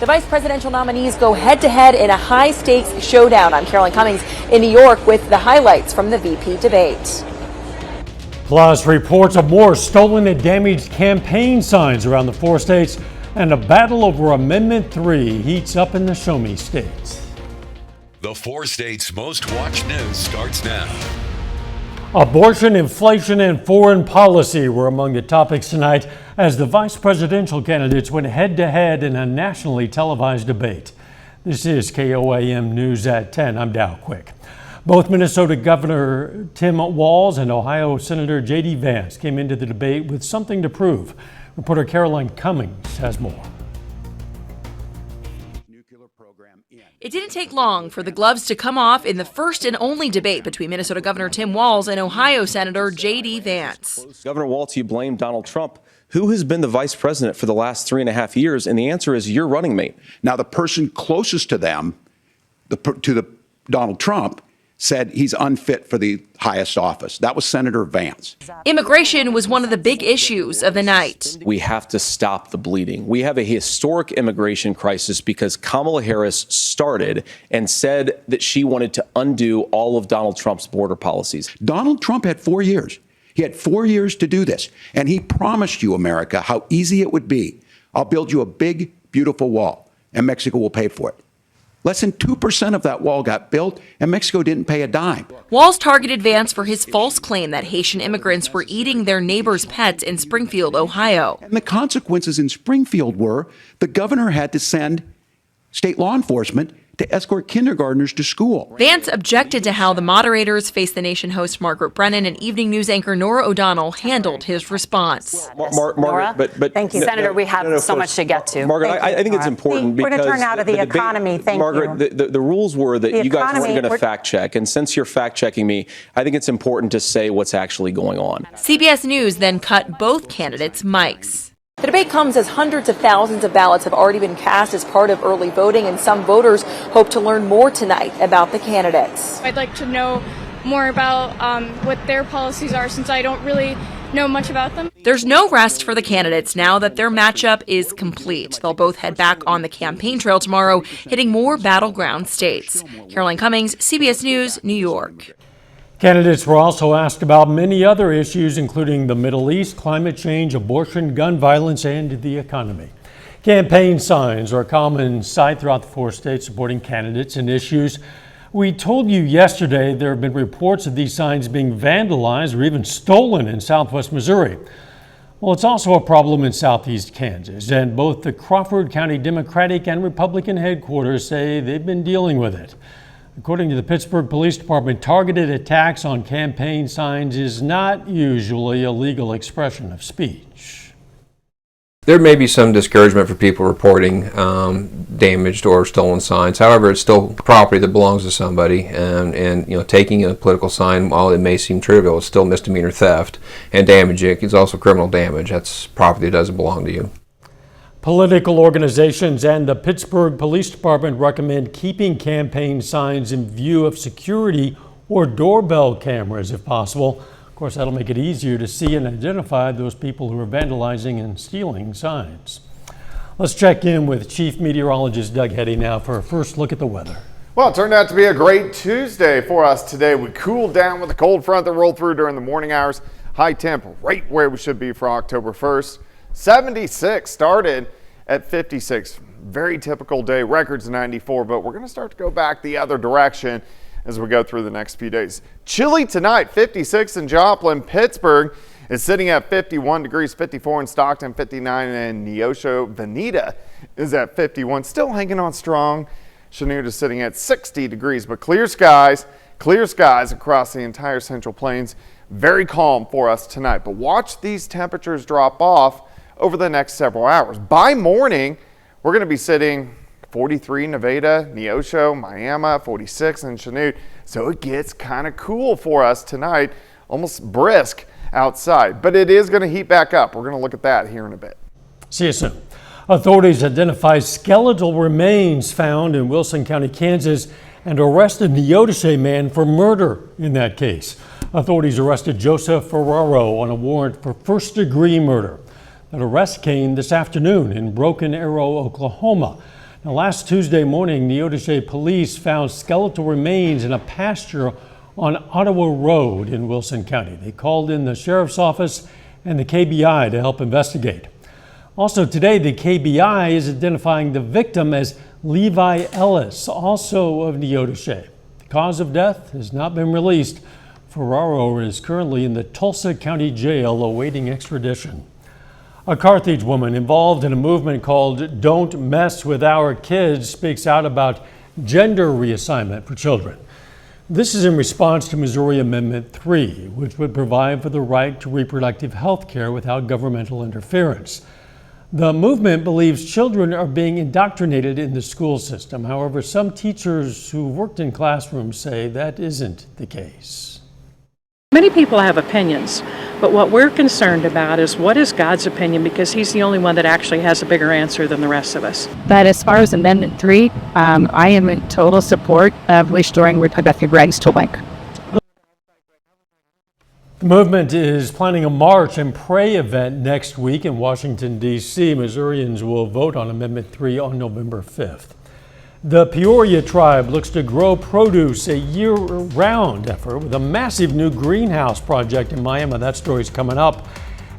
The vice presidential nominees go head-to-head in a high-stakes showdown. I'm Carolyn Cummings in New York with the highlights from the VP debate. Plus, reports of more stolen and damaged campaign signs around the 4 states, and a battle over Amendment 3 heats up in the Show Me states. The 4 states' most watched news starts now. Abortion, inflation, and foreign policy were among the topics tonight as the vice presidential candidates went head-to-head in a nationally televised debate. This is KOAM News at 10. I'm Dow Quick. Both Minnesota Governor Tim Walz and Ohio Senator J.D. Vance came into the debate with something to prove. Reporter Caroline Cummings has more. It didn't take long for the gloves to come off in the first and only debate between Minnesota Governor Tim Walz and Ohio Senator J.D. Vance. Governor Walz, you blame Donald Trump. Who has been the vice president for the last 3.5 years? And the answer is your running mate. Now, the person closest to them, Donald Trump, said he's unfit for the highest office. That was Senator Vance. Immigration was one of the big issues of the night. We have to stop the bleeding. We have a historic immigration crisis because Kamala Harris started and said that she wanted to undo all of Donald Trump's border policies. Donald Trump had 4 years. He had 4 years to do this. And he promised you, America, how easy it would be. I'll build you a big, beautiful wall, and Mexico will pay for it. Less than 2% of that wall got built, and Mexico didn't pay a dime. Walz targeted Vance for his false claim that Haitian immigrants were eating their neighbors' pets in Springfield, Ohio. And the consequences in Springfield were the governor had to send state law enforcement to escort kindergartners to school. Vance objected to how the moderators, Face the Nation host Margaret Brennan and evening news anchor Nora O'Donnell handled his response. Nora, thank you. Senator, we have so much to get to. Margaret, I think it's important because we're going to turn now to the economy. Thank you. Margaret, the rules were that you guys weren't going to fact check. And since you're fact checking me, I think it's important to say what's actually going on. CBS News then cut both candidates' mics. The debate comes as hundreds of thousands of ballots have already been cast as part of early voting, and some voters hope to learn more tonight about the candidates. I'd like to know more about what their policies are, since I don't really know much about them. There's no rest for the candidates now that their matchup is complete. They'll both head back on the campaign trail tomorrow, hitting more battleground states. Caroline Cummings, CBS News, New York. Candidates were also asked about many other issues, including the Middle East, climate change, abortion, gun violence, and the economy. Campaign signs are a common sight throughout the 4 states supporting candidates and issues. We told you yesterday there have been reports of these signs being vandalized or even stolen in southwest Missouri. Well, it's also a problem in southeast Kansas, and both the Crawford County Democratic and Republican headquarters say they've been dealing with it. According to the Pittsburgh Police Department, targeted attacks on campaign signs is not usually a legal expression of speech. There may be some discouragement for people reporting damaged or stolen signs. However, it's still property that belongs to somebody, and taking a political sign, while it may seem trivial, is still misdemeanor theft, and damaging it is also criminal damage. That's property that doesn't belong to you. Political organizations and the Pittsburgh Police Department recommend keeping campaign signs in view of security or doorbell cameras if possible. Of course, that'll make it easier to see and identify those people who are vandalizing and stealing signs. Let's check in with Chief Meteorologist Doug Heddy now for a first look at the weather. Well, it turned out to be a great Tuesday for us today. We cooled down with a cold front that rolled through during the morning hours. High temp right where we should be for October 1st. 76 started at 56. Very typical day. Records 94, but we're going to start to go back the other direction as we go through the next few days. Chilly tonight, 56 in Joplin. Pittsburgh is sitting at 51 degrees, 54 in Stockton, 59 in Neosho. Veneta is at 51, still hanging on strong. Chanute is sitting at 60 degrees, but clear skies across the entire Central Plains. Very calm for us tonight, but watch these temperatures drop off over the next several hours. By morning, we're going to be sitting 43 in Nevada, Neosho, Miami, 46 in Chanute. So it gets kind of cool for us tonight, almost brisk outside, but it is going to heat back up. We're going to look at that here in a bit. See you soon. Authorities identify skeletal remains found in Wilson County, Kansas, and arrested the Neodesha man for murder in that case. Authorities arrested Joseph Ferraro on a warrant for first-degree murder. That arrest came this afternoon in Broken Arrow, Oklahoma. Now, last Tuesday morning, Neodesha police found skeletal remains in a pasture on Ottawa Road in Wilson County. They called in the sheriff's office and the KBI to help investigate. Also today, the KBI is identifying the victim as Levi Ellis, also of Neodesha. The cause of death has not been released. Ferraro is currently in the Tulsa County Jail awaiting extradition. A Carthage woman involved in a movement called Don't Mess With Our Kids speaks out about gender reassignment for children. This is in response to Missouri Amendment 3, which would provide for the right to reproductive health care without governmental interference. The movement believes children are being indoctrinated in the school system. However, some teachers who worked in classrooms say that isn't the case. Many people have opinions, but what we're concerned about is what is God's opinion, because He's the only one that actually has a bigger answer than the rest of us. But as far as Amendment 3, I am in total support of restoring reproductive rights to women. The movement is planning a march and pray event next week in Washington, D.C. Missourians will vote on Amendment 3 on November 5th. The Peoria tribe looks to grow produce a year-round effort with a massive new greenhouse project in Miami. That story's coming up.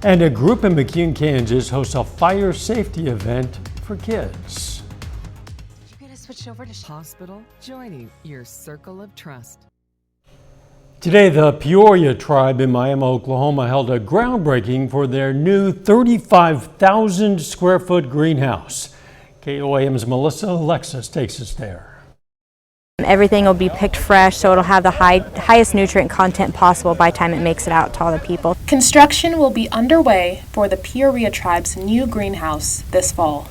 And a group in McKean, Kansas hosts a fire safety event for kids. Did you get us switched over to hospital? Joining your circle of trust. Today, the Peoria tribe in Miami, Oklahoma held a groundbreaking for their new 35,000 square foot greenhouse. KOAM's Melissa Alexis takes us there. Everything will be picked fresh, so it'll have the highest nutrient content possible by the time it makes it out to all the people. Construction will be underway for the Peoria tribe's new greenhouse this fall.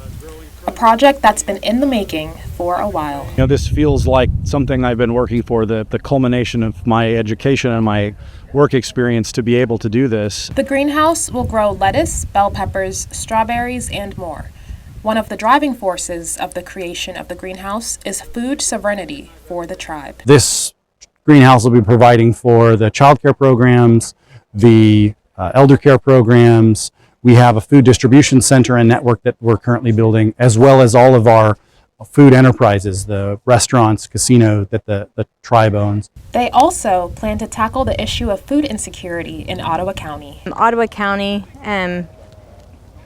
A project that's been in the making for a while. You know, this feels like something I've been working for, the culmination of my education and my work experience to be able to do this. The greenhouse will grow lettuce, bell peppers, strawberries, and more. One of the driving forces of the creation of the greenhouse is food sovereignty for the tribe. This greenhouse will be providing for the child care programs, the elder care programs. We have a food distribution center and network that we're currently building, as well as all of our food enterprises, the restaurants, casino that the tribe owns. They also plan to tackle the issue of food insecurity in Ottawa County. Ottawa County,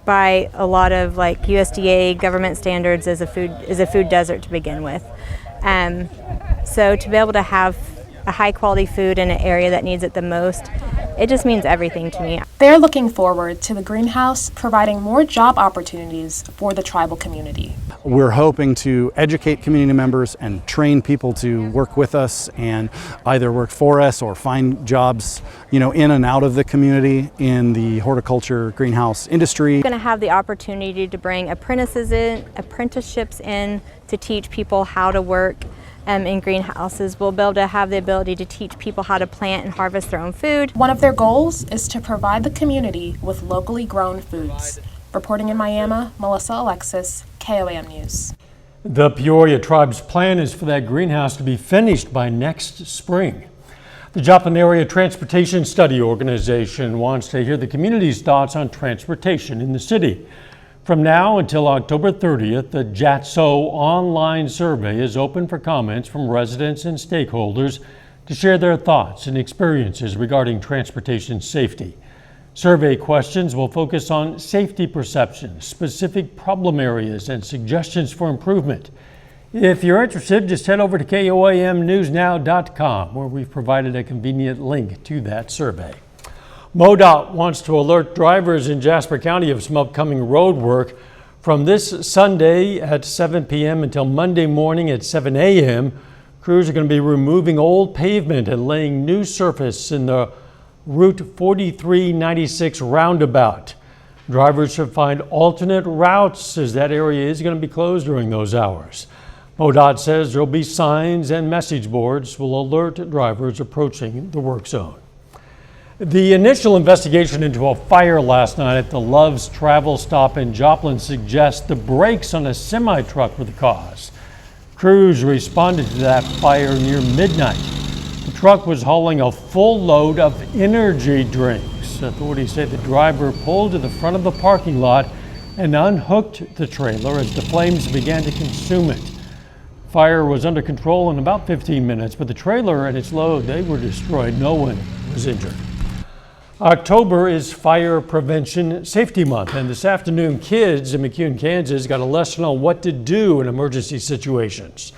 by a lot of USDA government standards, is a food desert to begin with. So to be able to have a high quality food in an area that needs it the most, it just means everything to me. They're looking forward to the greenhouse providing more job opportunities for the tribal community. We're hoping to educate community members and train people to work with us and either work for us or find jobs, in and out of the community in the horticulture greenhouse industry. We're going to have the opportunity to bring apprenticeships in to teach people how to work in greenhouses. We'll be able to have the ability to teach people how to plant and harvest their own food. One of their goals is to provide the community with locally grown foods. Reporting in Miami, Melissa Alexis, KOAM News. The Peoria tribe's plan is for that greenhouse to be finished by next spring. The Joplin Area Transportation Study Organization wants to hear the community's thoughts on transportation in the city. From now until October 30th, the JATSO online survey is open for comments from residents and stakeholders to share their thoughts and experiences regarding transportation safety. Survey questions will focus on safety perceptions, specific problem areas, and suggestions for improvement. If you're interested, just head over to KOAMnewsnow.com, where we've provided a convenient link to that survey. MoDOT wants to alert drivers in Jasper County of some upcoming road work. From this Sunday at 7 p.m. until Monday morning at 7 a.m., crews are going to be removing old pavement and laying new surface in the Route 4396 roundabout. Drivers should find alternate routes as that area is going to be closed during those hours. MoDOT says there will be signs and message boards will alert drivers approaching the work zone. The initial investigation into a fire last night at the Love's Travel Stop in Joplin suggests the brakes on a semi-truck were the cause. Crews responded to that fire near midnight. The truck was hauling a full load of energy drinks. Authorities say the driver pulled to the front of the parking lot and unhooked the trailer as the flames began to consume it. Fire was under control in about 15 minutes, but the trailer and its load, they were destroyed. No one was injured. October is Fire Prevention Safety Month, and this afternoon, kids in McCune, Kansas got a lesson on what to do in emergency situations.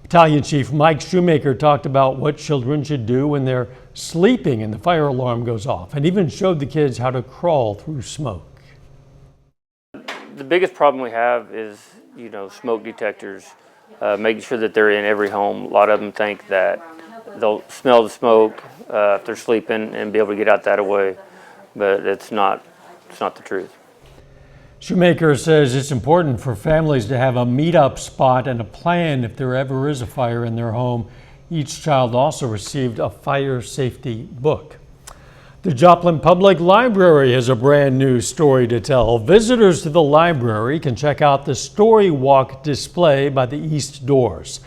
Battalion Chief Mike Shoemaker talked about what children should do when they're sleeping and the fire alarm goes off, and even showed the kids how to crawl through smoke. The biggest problem we have is, smoke detectors, making sure that they're in every home. A lot of them think that they'll smell the smoke if they're sleeping and be able to get out that way, but it's not the truth. Shoemaker says it's important for families to have a meetup spot and a plan if there ever is a fire in their home. Each child also received a fire safety book. The Joplin Public Library has a brand new story to tell. Visitors to the library can check out the Story Walk display by the East Doors.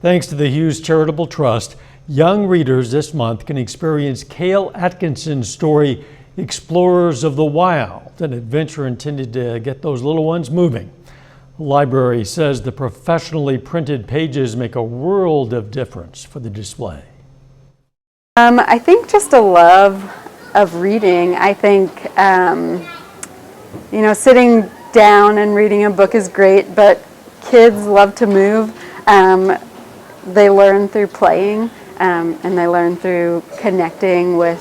Thanks to the Hughes Charitable Trust, young readers this month can experience Cale Atkinson's story, Explorers of the Wild, an adventure intended to get those little ones moving. The library says the professionally printed pages make a world of difference for the display. I think just a love of reading. I think, sitting down and reading a book is great, but kids love to move. They learn through playing, and they learn through connecting with,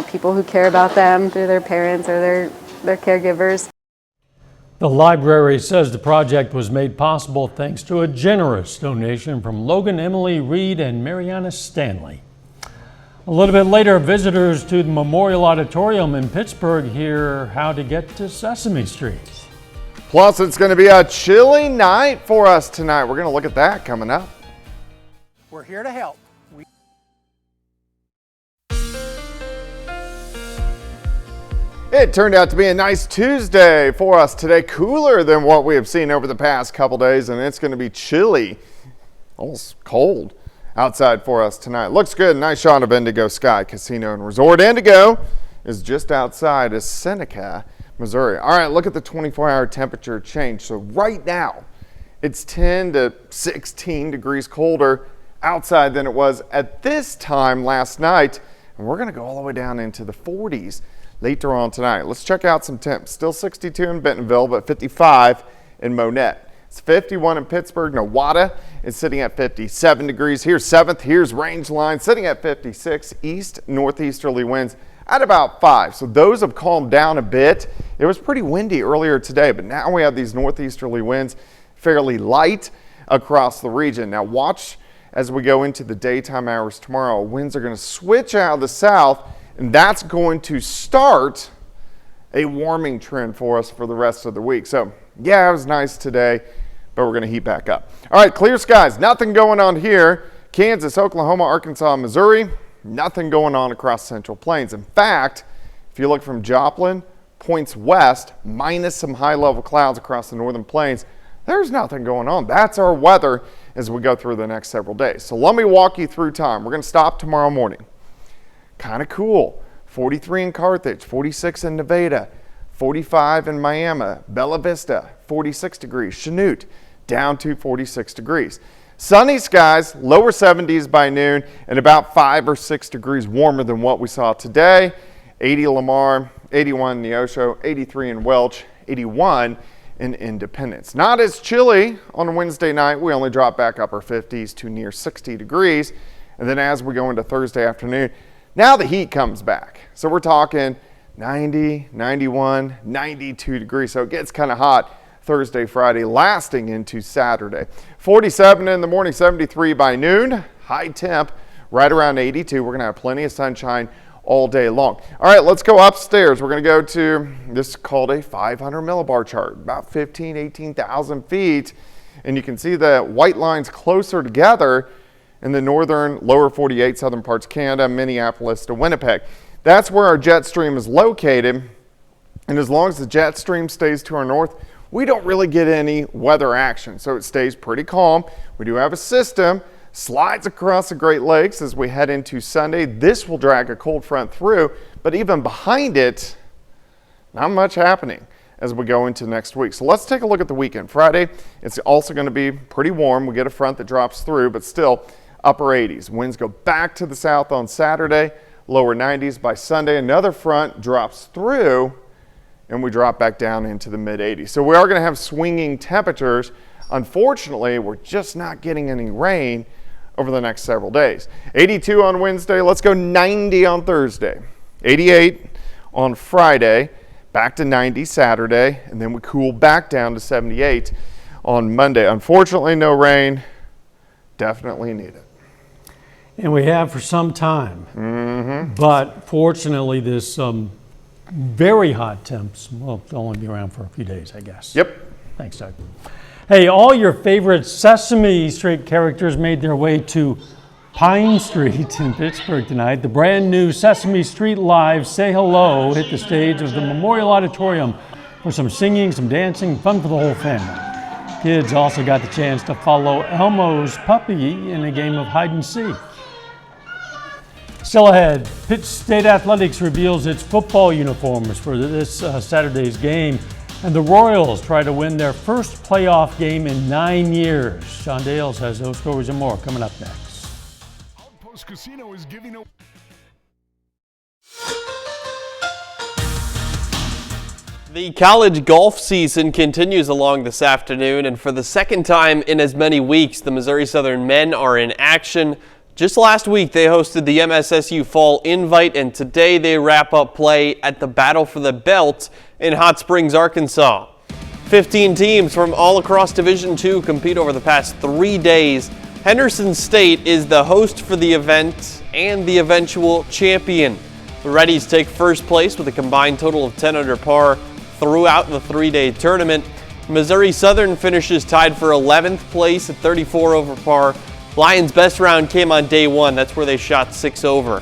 people who care about them, through their parents or their caregivers. The library says the project was made possible thanks to a generous donation from Logan, Emily Reed, and Mariana Stanley. A little bit later, visitors to the Memorial Auditorium in Pittsburgh hear how to get to Sesame Street. Plus, it's going to be a chilly night for us tonight. We're going to look at that coming up. We're here to help. It turned out to be a nice Tuesday for us today, cooler than what we have seen over the past couple days, and it's going to be chilly, almost cold outside for us tonight. Looks good. Nice shot of Indigo Sky Casino and Resort. Indigo is just outside of Seneca, Missouri. All right, look at the 24-hour temperature change. So right now, it's 10 to 16 degrees colder outside than it was at this time last night, and we're going to go all the way down into the 40s later on tonight. Let's check out some temps. Still 62 in Bentonville, but 55 in Monette. It's 51 in Pittsburgh. Nowata is sitting at 57 degrees. Here's 7th. Here's Rangeline sitting at 56. East northeasterly winds at about 5. So those have calmed down a bit. It was pretty windy earlier today, but now we have these northeasterly winds fairly light across the region. Now watch as we go into the daytime hours tomorrow. Winds are going to switch out of the south, and that's going to start a warming trend for us for the rest of the week. So yeah, it was nice today, but we're going to heat back up. All right, clear skies. Nothing going on here. Kansas, Oklahoma, Arkansas, Missouri. Nothing going on across Central Plains. In fact, if you look from Joplin, points west, minus some high-level clouds across the northern plains, there's nothing going on. That's our weather as we go through the next several days. So let me walk you through time. We're going to stop tomorrow morning. Kind of cool. 43 in Carthage, 46 in Nevada, 45 in Miami, Bella Vista, 46 degrees, Chanute, down to 46 degrees. Sunny skies, lower 70s by noon, and about 5 or 6 degrees warmer than what we saw today. 80 Lamar, 81 in Neosho, 83 in Welch, 81 in Independence. Not as chilly on Wednesday night. We only drop back upper 50s to near 60 degrees. And then as we go into Thursday afternoon, now the heat comes back. So we're talking 90, 91, 92 degrees. So it gets kind of hot Thursday, Friday, lasting into Saturday. 47 in the morning, 73 by noon. High temp right around 82. We're going to have plenty of sunshine all day long. All right, let's go upstairs. We're going to go to this is called a 500 millibar chart, about 18,000 feet. And you can see the white lines closer together in the northern, lower 48, southern parts of Canada, Minneapolis to Winnipeg. That's where our jet stream is located. And as long as the jet stream stays to our north, we don't really get any weather action. So it stays pretty calm. We do have a system, slides across the Great Lakes as we head into Sunday. This will drag a cold front through, but even behind it, not much happening. as we go into next week. So let's take a look at the weekend. Friday, it's also going to be pretty warm. We get a front that drops through, but still upper 80s. Winds go back to the south on Saturday, lower 90s by Sunday. Another front drops through, and we drop back down into the mid 80s. So we are going to have swinging temperatures. Unfortunately, we're just not getting any rain over the next several days. 82 on Wednesday. Let's go 90 on Thursday. 88 on Friday. Back to 90 Saturday. And then we cool back down to 78 on Monday. Unfortunately, no rain. Definitely need it. And we have for some time. But fortunately, this very hot temps will only be around for a few days, I guess. Yep. Thanks, Doug. Hey, all your favorite Sesame Street characters made their way to Pine Street in Pittsburgh tonight. The brand new Sesame Street Live Say Hello hit the stage of the Memorial Auditorium for some singing, some dancing, fun for the whole family. Kids also got the chance to follow Elmo's puppy in a game of hide and seek. Still ahead, Pitt State Athletics reveals its football uniforms for this Saturday's game. And the Royals try to win their first playoff game in 9 years. Sean Dales has those stories and more coming up next. Outpost Casino is giving away. The college golf season continues along this afternoon, and for the second time in as many weeks, the Missouri Southern men are in action. Just last week, they hosted the MSSU Fall Invite, and today they wrap up play at the Battle for the Belt in Hot Springs, Arkansas. 15 teams from all across Division II compete over the past 3 days. Henderson State is the host for the event and the eventual champion. The Reddies take first place with a combined total of 10 under par throughout the 3-day tournament. Missouri Southern finishes tied for 11th place at 34 over par. Lions' best round came on day one. That's where they shot 6 over.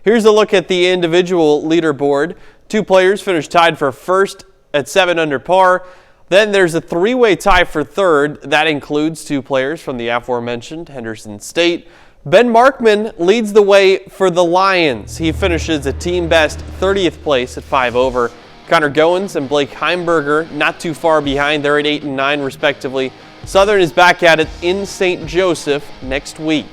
Here's a look at the individual leaderboard. 2 players finished tied for first at 7 under par. Then there's a 3-way tie for third. That includes 2 players from the aforementioned Henderson State. Ben Markman leads the way for the Lions. He finishes a team best 30th place at 5 over. Connor Goins and Blake Heimberger not too far behind. They're at 8 and 9 respectively. Southern is back at it in St. Joseph next week.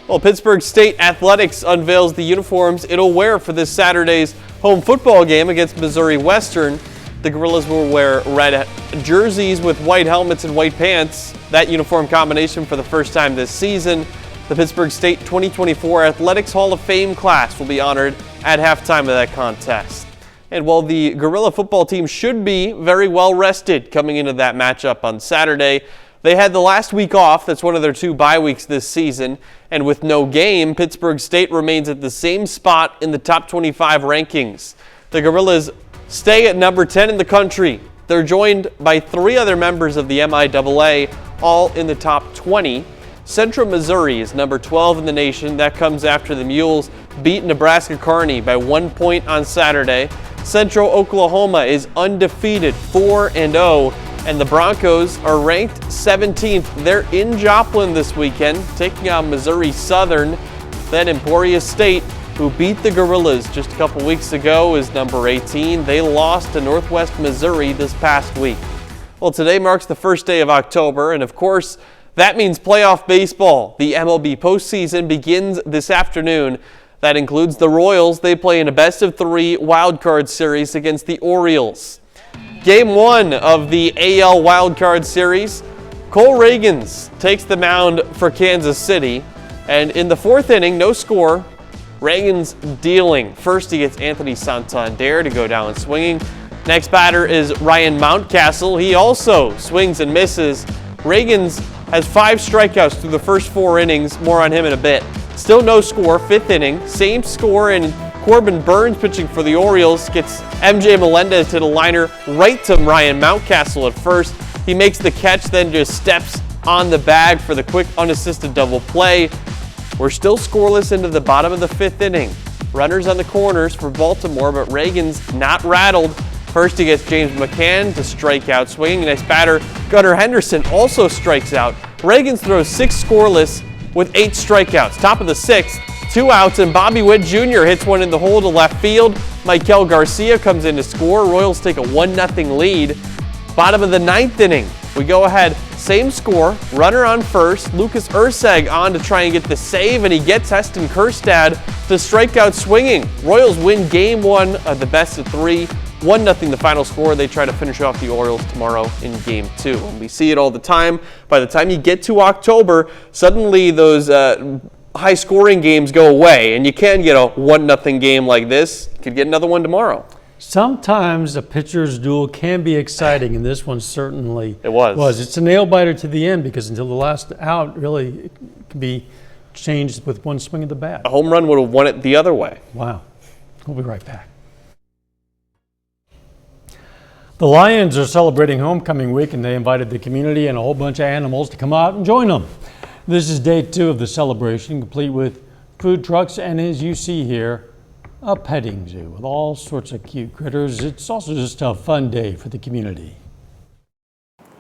Well, Pittsburgh State Athletics unveils the uniforms it'll wear for this Saturday's home football game against Missouri Western. The Gorillas will wear red jerseys with white helmets and white pants. That uniform combination for the first time this season. The Pittsburgh State 2024 Athletics Hall of Fame class will be honored at halftime of that contest. And while the Gorilla football team should be very well rested coming into that matchup on Saturday, they had the last week off. That's one of their 2 bye weeks this season. And with no game, Pittsburgh State remains at the same spot in the top 25 rankings. The Gorillas stay at number 10 in the country. They're joined by 3 other members of the MIAA, all in the top 20. Central Missouri is number 12 in the nation. That comes after the Mules beat Nebraska Kearney by 1 point on Saturday. Central Oklahoma is undefeated, 4-0, and the Broncos are ranked 17th. They're in Joplin this weekend, taking on Missouri Southern. Then Emporia State, who beat the Gorillas just a couple weeks ago, is number 18. They lost to Northwest Missouri this past week. Well, today marks the first day of October, and of course, that means playoff baseball. The MLB postseason begins this afternoon. That includes the Royals. They play in a best-of-3 wildcard series against the Orioles. Game 1 of the AL wildcard series, Cole Reagans takes the mound for Kansas City. And in the 4th inning, no score, Reagans dealing. First, he gets Anthony Santander to go down swinging. Next batter is Ryan Mountcastle. He also swings and misses. Reagans has 5 strikeouts through the first 4 innings. More on him in a bit. Still no score, 5th inning. Same score, and Corbin Burns pitching for the Orioles gets MJ Melendez to the liner right to Ryan Mountcastle at first. He makes the catch, then just steps on the bag for the quick unassisted double play. We're still scoreless into the bottom of the 5th inning. Runners on the corners for Baltimore, but Reagan's not rattled. First, he gets James McCann to strike out swinging. Next batter, Gunnar Henderson also strikes out. Reagan's throws 6 scoreless with 8 strikeouts. Top of the 6th, 2 outs, and Bobby Witt Jr. hits one in the hole to left field. Michael Garcia comes in to score. Royals take a 1-0 lead. Bottom of the 9th inning, we go ahead, same score, runner on first, Lucas Urseg on to try and get the save, and he gets Heston Kerstad to strike out swinging. Royals win game 1 of the best of 3, 1-0 the final score. They try to finish off the Orioles tomorrow in game 2. And we see it all the time. By the time you get to October, suddenly those high-scoring games go away, and you can get a 1-0 game like this. You could get another one tomorrow. Sometimes a pitcher's duel can be exciting, and this one certainly was. It's a nail-biter to the end because until the last out, really, it can be changed with one swing of the bat. A home run would have won it the other way. Wow. We'll be right back. The Lions are celebrating homecoming week, and they invited the community and a whole bunch of animals to come out and join them. This is day 2 of the celebration, complete with food trucks and, as you see here, a petting zoo with all sorts of cute critters. It's also just a fun day for the community.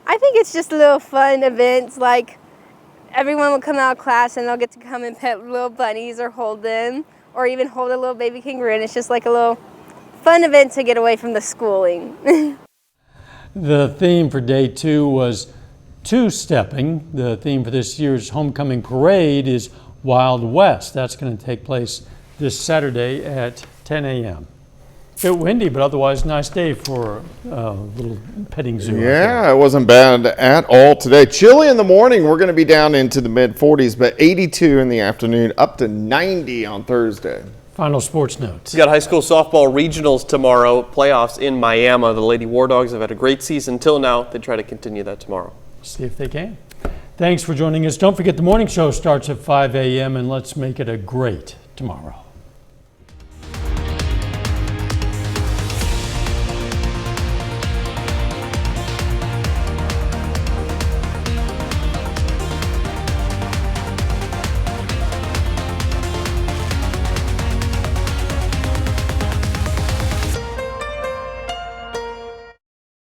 I think it's just a little fun events, like everyone will come out of class and they'll get to come and pet little bunnies or hold them, or even hold a little baby kangaroo, and it's just like a little fun event to get away from the schooling. The theme for day 2 was two-stepping. The theme for this year's homecoming parade is Wild West. That's going to take place this Saturday at 10 a.m. A bit windy, but otherwise nice day for a little petting zoo. Yeah, it wasn't bad at all today. Chilly in the morning. We're going to be down into the mid-40s, but 82 in the afternoon, up to 90 on Thursday. Final sports notes. We got high school softball regionals tomorrow, playoffs in Miami. The Lady War Dogs have had a great season till now. They try to continue that tomorrow. See if they can. Thanks for joining us. Don't forget the morning show starts at 5 a.m. and let's make it a great tomorrow.